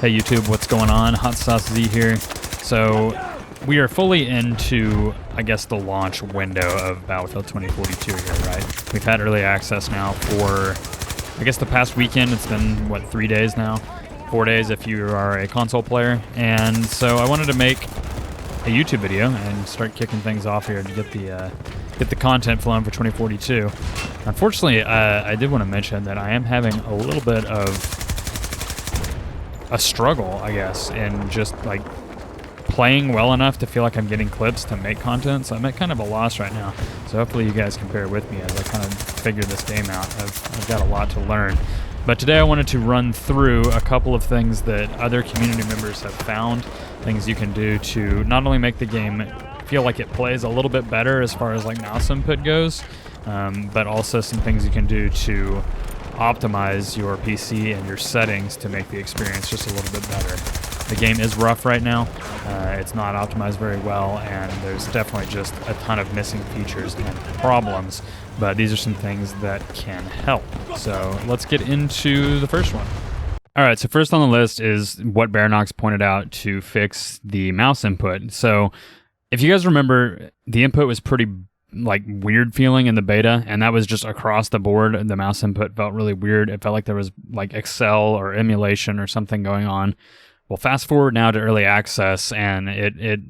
Hey YouTube, what's going on? HotSauceZee here. So we are fully into, I guess, the launch window of Battlefield 2042 here, right? We've had early access now for, I guess, the past weekend. It's been, what, 3 days now? 4 days if you are a console player. And so I wanted to make a YouTube video and start kicking things off here to get the content flowing for 2042. Unfortunately, I did want to mention that I am having a little bit of a struggle, I guess, in just like playing well enough to feel like I'm getting clips to make content. So I'm at kind of a loss right now. So hopefully you guys can bear with me as I kind of figure this game out. I've got a lot to learn. But today I wanted to run through a couple of things that other community members have found, things you can do to not only make the game feel like it plays a little bit better as far as like mouse input goes, but also some things you can do to optimize your PC and your settings to make the experience just a little bit better. The game is rough right now. It's not optimized very well, and there's definitely just a ton of missing features and problems, but these are some things that can help. So let's get into the first one. All right, so first on the list is what Baranox pointed out to fix the mouse input. So if you guys remember, the input was pretty like weird feeling in the beta, and that was just across the board. The mouse input felt really weird. It felt like there was like Excel or emulation or something going on. Well, fast forward now to early access, and the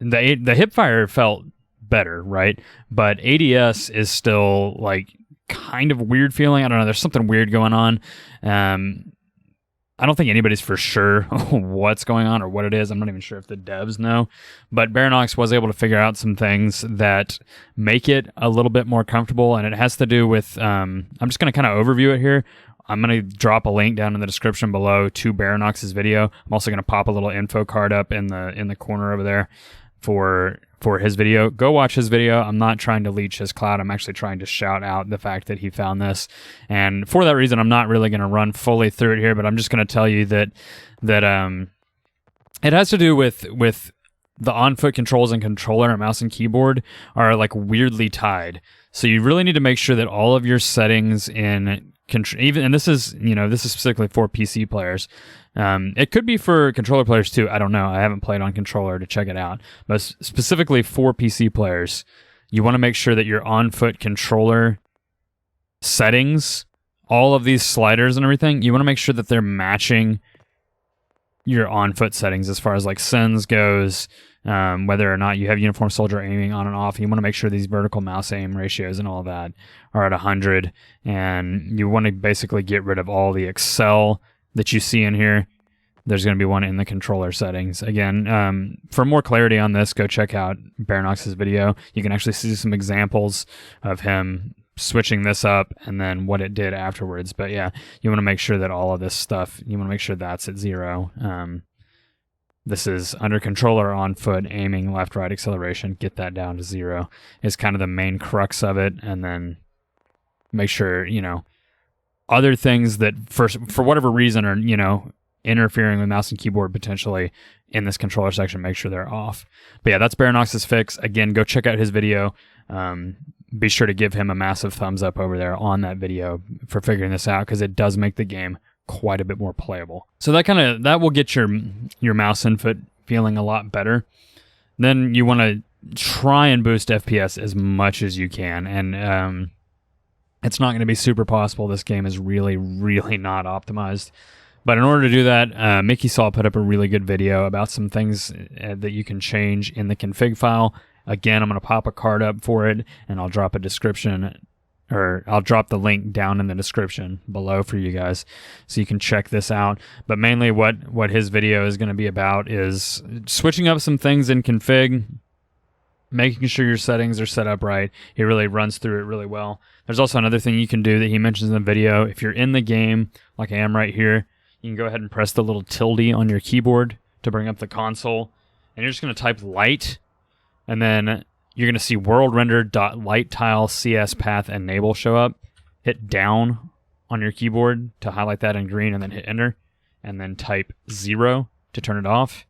hipfire felt better, right? But ADS is still like kind of weird feeling. I don't know. There's something weird going on. I don't think anybody's for sure what's going on or what it is. I'm not even sure if the devs know. But Baranox was able to figure out some things that make it a little bit more comfortable, and it has to do with, I'm just going to kind of overview it here. I'm going to drop a link down in the description below to Baranox's video. I'm also going to pop a little info card up in the corner over there for his video. Go watch his video. I'm not trying to leech his clout. I'm actually trying to shout out the fact that he found this. And for that reason, I'm not really going to run fully through it here, but I'm just going to tell you that it has to do with the on-foot controls and controller and mouse and keyboard are like weirdly tied. So you really need to make sure that all of your settings in and this is specifically for PC players. It could be for controller players too. I don't know. I haven't played on controller to check it out. But specifically for PC players, you want to make sure that your on-foot controller settings, all of these sliders and everything, you want to make sure that they're matching your on-foot settings as far as like sends goes, whether or not you have uniform soldier aiming on and off. You want to make sure these vertical mouse aim ratios and all that are at 100, and you want to basically get rid of all the Excel that you see in here. There's going to be one in the controller settings. Again, for more clarity on this, go check out Baranox's video. You can actually see some examples of him switching this up and then what it did afterwards. But yeah, you want to make sure that all of this stuff, you want to make sure that's at 0. This is under controller, on foot, aiming, left, right, acceleration. Get that down to 0 is kind of the main crux of it. And then make sure, other things that for whatever reason are, interfering with mouse and keyboard potentially in this controller section, make sure they're off. But yeah, that's Baranox's fix. Again, go check out his video. Be sure to give him a massive thumbs up over there on that video for figuring this out, because it does make the game quite a bit more playable. So that will get your mouse input feeling a lot better. Then you want to try and boost FPS as much as you can, and it's not going to be super possible. This game is really, really not optimized. But in order to do that, Mikisol put up a really good video about some things that you can change in the config file. Again, I'm going to pop a card up for it, and I'll drop a description, or I'll drop the link down in the description below for you guys so you can check this out. But mainly what his video is going to be about is switching up some things in config, making sure your settings are set up right. He really runs through it really well. There's also another thing you can do that he mentions in the video. If you're in the game, like I am right here, you can go ahead and press the little tilde on your keyboard to bring up the console. And you're just going to type light, and then you're going to see world render.light tile CS path enable show up. Hit down on your keyboard to highlight that in green, and then hit enter, and then type 0 to turn it off,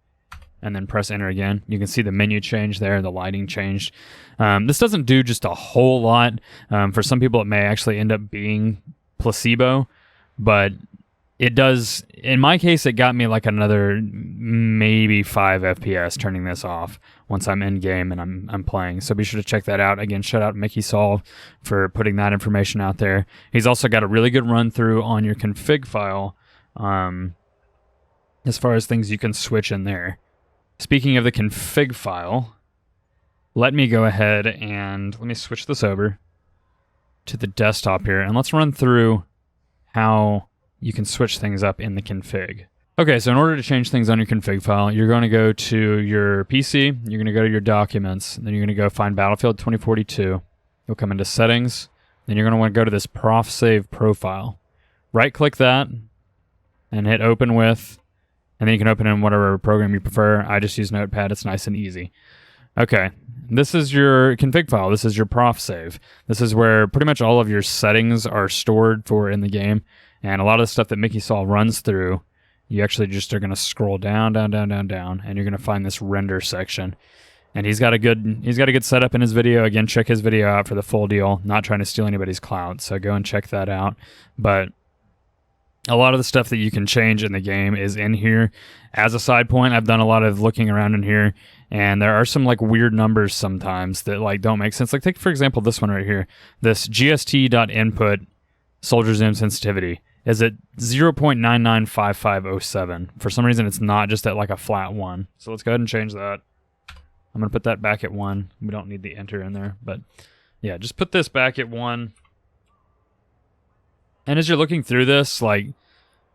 and then press enter again. You can see the menu change there, the lighting changed. This doesn't do just a whole lot. For some people, it may actually end up being placebo, but it does, in my case, it got me like another maybe 5 FPS turning this off once I'm in game and I'm playing. So be sure to check that out. Again, shout out Mikisol for putting that information out there. He's also got a really good run through on your config file as far as things you can switch in there. Speaking of the config file, let me go ahead and let me switch this over to the desktop here, and let's run through how you can switch things up in the config. Okay, so in order to change things on your config file, you're going to go to your PC, you're going to go to your documents, then you're going to go find Battlefield 2042. You'll come into settings, then you're going to want to go to this prof save profile. Right-click that, and hit open with, and then you can open in whatever program you prefer. I just use Notepad, it's nice and easy. Okay, this is your config file, this is your prof save. This is where pretty much all of your settings are stored for in the game. And a lot of the stuff that Mikisol runs through, you actually just are going to scroll down, and you're going to find this render section. And he's got a good setup in his video. Again, check his video out for the full deal. Not trying to steal anybody's clout, so go and check that out. But a lot of the stuff that you can change in the game is in here. As a side point, I've done a lot of looking around in here, and there are some like weird numbers sometimes that like don't make sense. Like take for example this one right here, this gst.input soldier zoom sensitivity is at 0.995507. For some reason, it's not just at like a flat 1. So let's go ahead and change that. I'm going to put that back at 1. We don't need the enter in there, but yeah, just put this back at 1. And as you're looking through this, like,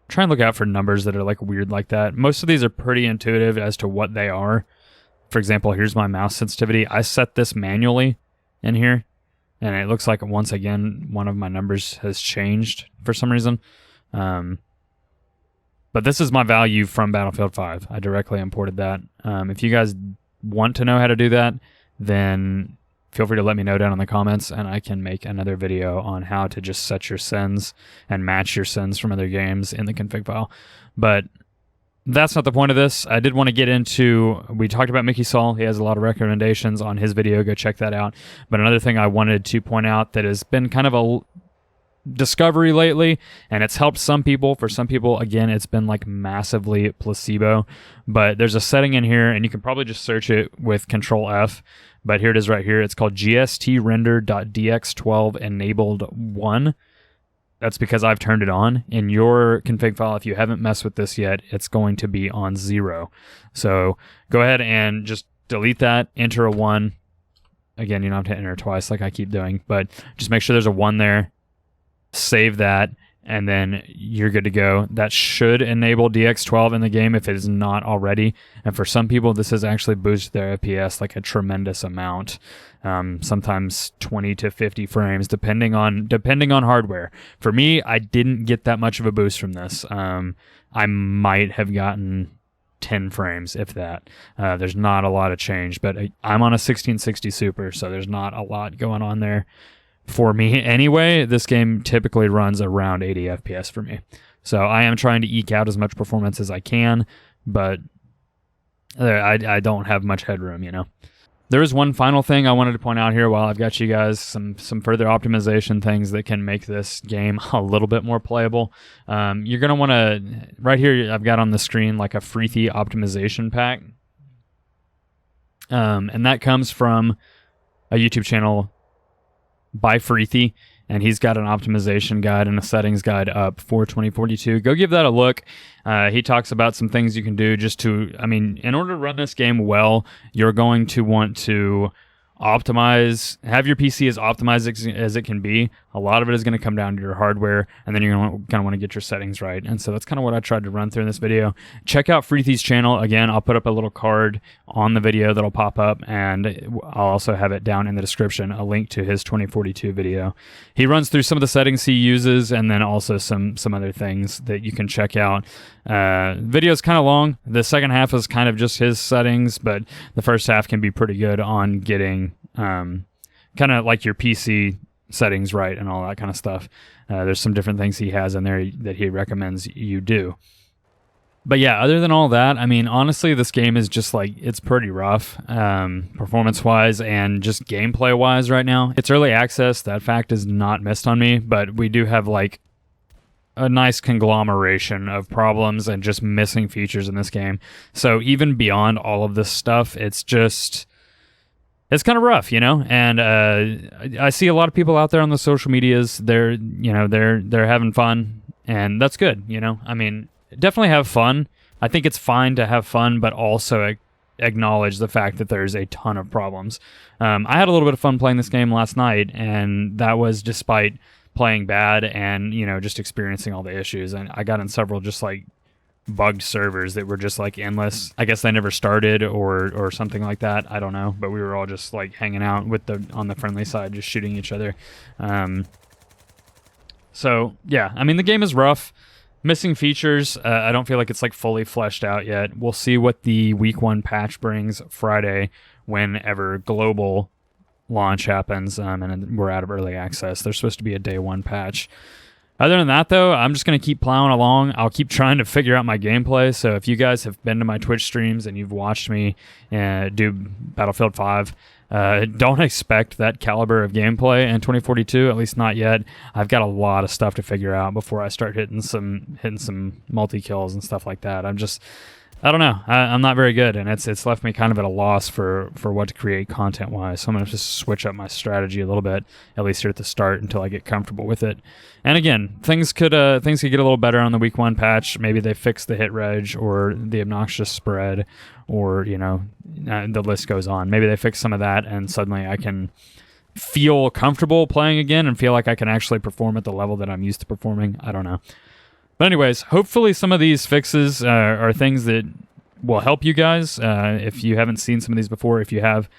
try and look out for numbers that are like weird like that. Most of these are pretty intuitive as to what they are. For example, here's my mouse sensitivity. I set this manually in here. And it looks like, once again, one of my numbers has changed for some reason. But this is my value from Battlefield 5. I directly imported that. If you guys want to know how to do that, then feel free to let me know down in the comments, and I can make another video on how to just set your sends and match your sends from other games in the config file. But that's not the point of this. I did want to get into, we talked about Mikisol. He has a lot of recommendations on his video. Go check that out. But another thing I wanted to point out that has been kind of a discovery lately, and it's helped some people. For some people, again, it's been like massively placebo. But there's a setting in here, and you can probably just search it with Control F. But here it is right here. It's called gstrender.dx12 enabled 1. That's because I've turned it on. In your config file, if you haven't messed with this yet, it's going to be on 0. So go ahead and just delete that, enter a 1. Again, you don't have to enter twice like I keep doing, but just make sure there's a 1 there. Save that, and then you're good to go. That should enable DX12 in the game if it is not already. And for some people, this has actually boosted their FPS like a tremendous amount. Sometimes 20 to 50 frames, depending on hardware. For me, I didn't get that much of a boost from this. I might have gotten 10 frames, if that. There's not a lot of change, but I'm on a 1660 Super, so there's not a lot going on there. For me anyway, this game typically runs around 80 FPS for me. So I am trying to eke out as much performance as I can, but I don't have much headroom, you know. There is one final thing I wanted to point out here while I've got you guys, some further optimization things that can make this game a little bit more playable. You're going to want to, right here I've got on the screen like a Fr33thy Optimization pack. And that comes from a YouTube channel by Fr33thy, and he's got an optimization guide and a settings guide up for 2042. Go give that a look. He talks about some things you can do just to, I mean, in order to run this game well, you're going to want to optimize, have your PC as optimized as it can be. A lot of it is going to come down to your hardware, and then you're going to want to get your settings right. And so that's kind of what I tried to run through in this video. Check out Fr33thy's channel. Again, I'll put up a little card on the video that'll pop up, and I'll also have it down in the description, a link to his 2042 video. He runs through some of the settings he uses, and then also some other things that you can check out. Video's kind of long. The second half is kind of just his settings, but the first half can be pretty good on getting kind of like your PC settings right and all that kind of stuff. There's some different things he has in there that he recommends you do. But yeah, other than all that, I mean, honestly, this game is just like, it's pretty rough performance-wise and just gameplay-wise right now. It's early access. That fact is not missed on me, but we do have like a nice conglomeration of problems and just missing features in this game. So even beyond all of this stuff, it's kind of rough, you know. And I see a lot of people out there on the social medias. They're having fun, and that's good. You know, I mean, definitely have fun. I think it's fine to have fun, but also acknowledge the fact that there's a ton of problems. I had a little bit of fun playing this game last night, and that was despite playing bad and, you know, just experiencing all the issues. And I got in several just like bugged servers that were just like endless. I guess they never started or something like that. I don't know, but we were all just like hanging out on the friendly side, just shooting each other. So yeah, I mean, the game is rough. Missing features. I don't feel like it's like fully fleshed out yet. We'll see what the week 1 patch brings Friday, whenever global launch happens, and we're out of early access. There's supposed to be a day 1 patch. Other than that, though, I'm just going to keep plowing along. I'll keep trying to figure out my gameplay. So if you guys have been to my Twitch streams and you've watched me do Battlefield 5, don't expect that caliber of gameplay in 2042, at least not yet. I've got a lot of stuff to figure out before I start hitting some multi-kills and stuff like that. I don't know. I'm not very good, and it's left me kind of at a loss for what to create content-wise. So I'm going to just switch up my strategy a little bit, at least here at the start, until I get comfortable with it. And again, things could get a little better on the week 1 patch. Maybe they fix the hit reg or the obnoxious spread, or, you know, the list goes on. Maybe they fix some of that, and suddenly I can feel comfortable playing again and feel like I can actually perform at the level that I'm used to performing. I don't know. But anyways, hopefully some of these fixes are things that will help you guys. If you haven't seen some of these before, if you have,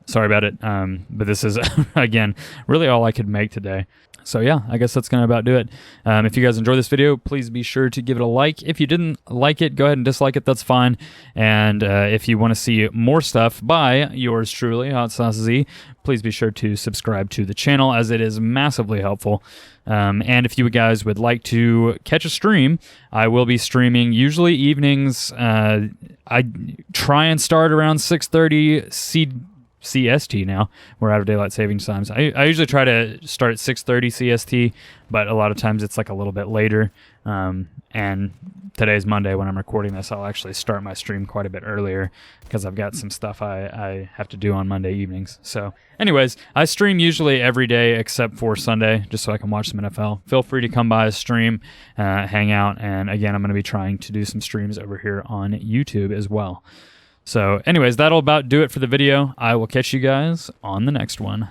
sorry about it. But this is, again, really all I could make today. So yeah, I guess that's going to about do it. If you guys enjoyed this video, please be sure to give it a like. If you didn't like it, go ahead and dislike it. That's fine. And if you want to see more stuff by yours truly, HotSauceZee, please be sure to subscribe to the channel, as it is massively helpful. And if you guys would like to catch a stream, I will be streaming usually evenings. I try and start around 6:30 CST now. We're out of daylight savings times. I usually try to start at 6:30 CST, but a lot of times it's like a little bit later. And today's Monday when I'm recording this, I'll actually start my stream quite a bit earlier because I've got some stuff I have to do on Monday evenings. So anyways, I stream usually every day except for Sunday, just so I can watch some NFL. Feel free to come by, stream, hang out. And again, I'm going to be trying to do some streams over here on YouTube as well. So anyways, that'll about do it for the video. I will catch you guys on the next one.